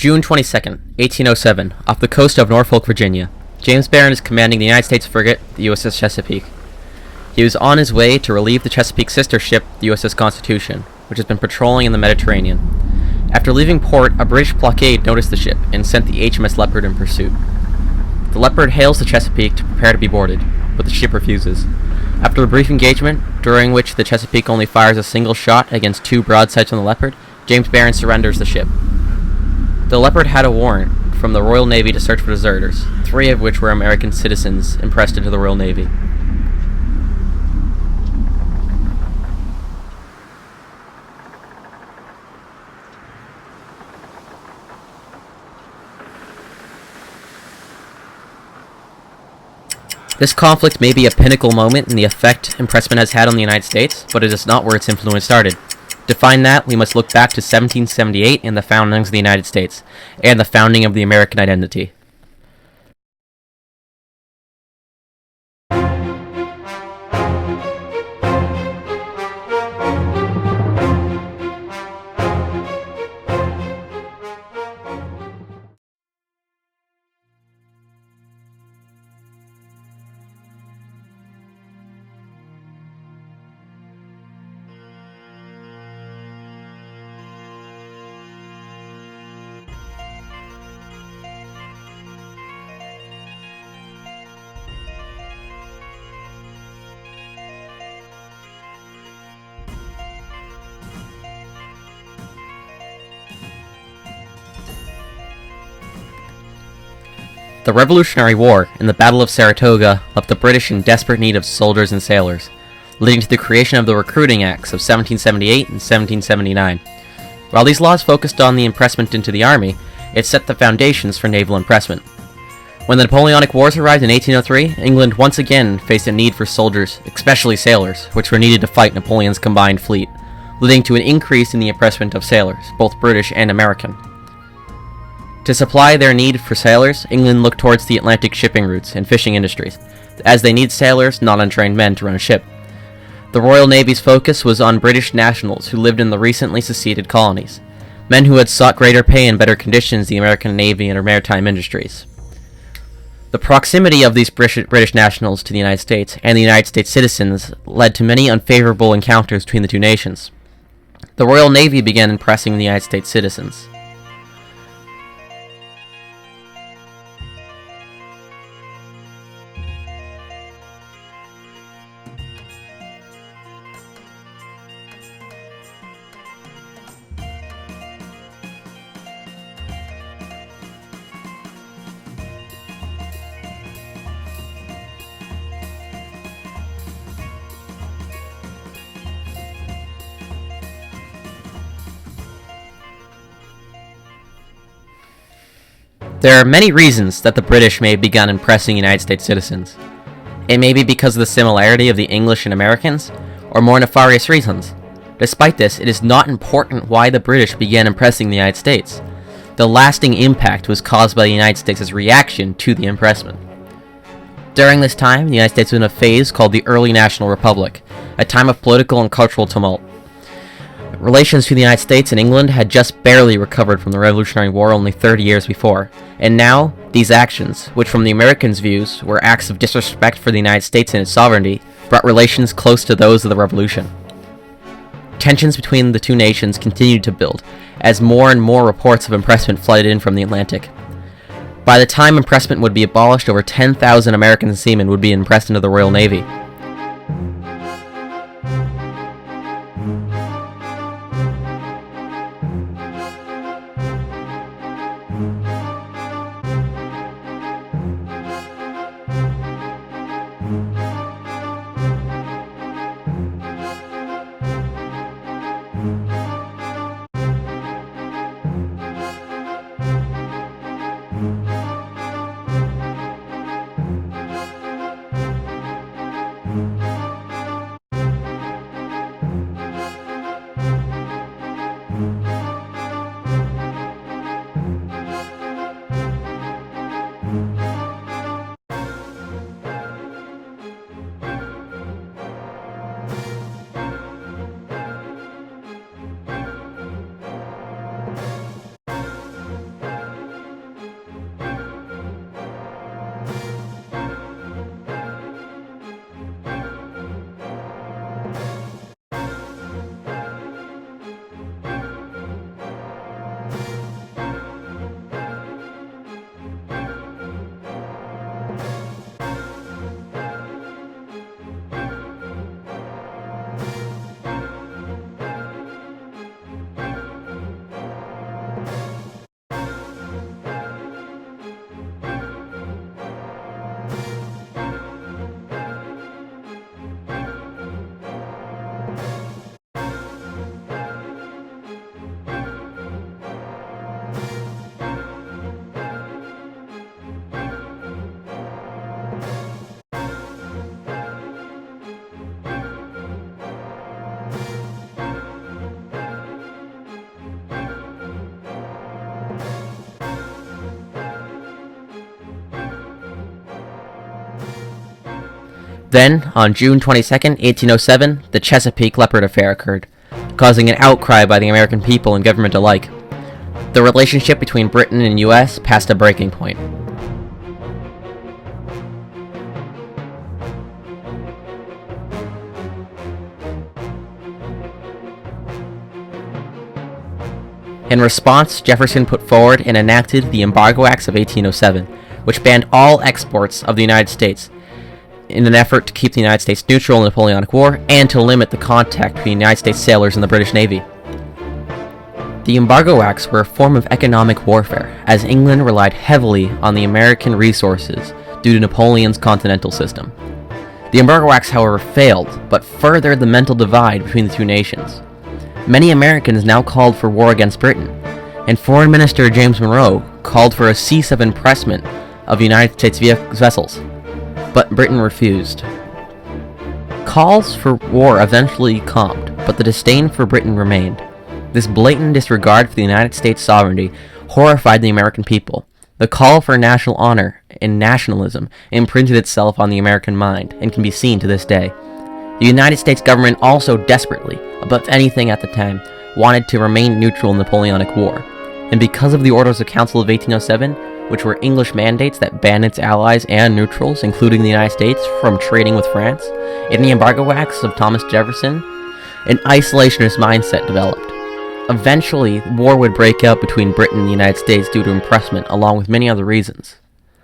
June 22nd, 1807, off the coast of Norfolk, Virginia. James Barron is commanding the United States frigate, the USS Chesapeake. He was on his way to relieve the Chesapeake's sister ship, the USS Constitution, which has been patrolling in the Mediterranean. After leaving port, a British blockade noticed the ship and sent the HMS Leopard in pursuit. The Leopard hails the Chesapeake to prepare to be boarded, but the ship refuses. After a brief engagement, during which the Chesapeake only fires a single shot against two broadsides on the Leopard, James Barron surrenders the ship. The Leopard had a warrant from the Royal Navy to search for deserters, 3 of which were American citizens impressed into the Royal Navy. This conflict may be a pinnacle moment in the effect Impressment has had on the United States, but it is not where its influence started. To find that, we must look back to 1778 and the foundings of the United States, and the founding of the American identity. The Revolutionary War and the Battle of Saratoga left the British in desperate need of soldiers and sailors, leading to the creation of the Recruiting Acts of 1778 and 1779. While these laws focused on the impressment into the army, it set the foundations for naval impressment. When the Napoleonic Wars arrived in 1803, England once again faced a need for soldiers, especially sailors, which were needed to fight Napoleon's combined fleet, leading to an increase in the impressment of sailors, both British and American. To supply their need for sailors, England looked towards the Atlantic shipping routes and fishing industries, as they need sailors, not untrained men, to run a ship. The Royal Navy's focus was on British nationals who lived in the recently seceded colonies, men who had sought greater pay and better conditions in the American Navy and maritime industries. The proximity of these British nationals to the United States and the United States citizens led to many unfavorable encounters between the two nations. The Royal Navy began impressing the United States citizens. There are many reasons that the British may have begun impressing United States citizens. It may be because of the similarity of the English and Americans, or more nefarious reasons. Despite this, it is not important why the British began impressing the United States. The lasting impact was caused by the United States' reaction to the impressment. During this time, the United States was in a phase called the Early National Republic, a time of political and cultural tumult. Relations between the United States and England had just barely recovered from the Revolutionary War only 30 years before, and now, these actions, which from the Americans' views were acts of disrespect for the United States and its sovereignty, brought relations close to those of the Revolution. Tensions between the two nations continued to build, as more and more reports of impressment flooded in from the Atlantic. By the time impressment would be abolished, over 10,000 American seamen would be impressed into the Royal Navy. Then, on June 22nd, 1807, the Chesapeake Leopard Affair occurred, causing an outcry by the American people and government alike. The relationship between Britain and US passed a breaking point. In response, Jefferson put forward and enacted the Embargo Acts of 1807, which banned all exports of the United States, in an effort to keep the United States neutral in the Napoleonic War and to limit the contact between United States sailors and the British Navy. The Embargo Acts were a form of economic warfare, as England relied heavily on the American resources due to Napoleon's continental system. The Embargo Acts, however, failed, but furthered the mental divide between the two nations. Many Americans now called for war against Britain, and Foreign Minister James Monroe called for a cease of impressment of United States vessels, but Britain refused. Calls for war eventually calmed, but the disdain for Britain remained. This blatant disregard for the United States sovereignty horrified the American people. The call for national honor and nationalism imprinted itself on the American mind and can be seen to this day. The United States government also desperately, above anything at the time, wanted to remain neutral in the Napoleonic War, and because of the Orders of Council of 1807, which were English mandates that banned its allies and neutrals, including the United States, from trading with France, and the Embargo Acts of Thomas Jefferson, an isolationist mindset developed. Eventually, war would break out between Britain and the United States due to impressment, along with many other reasons.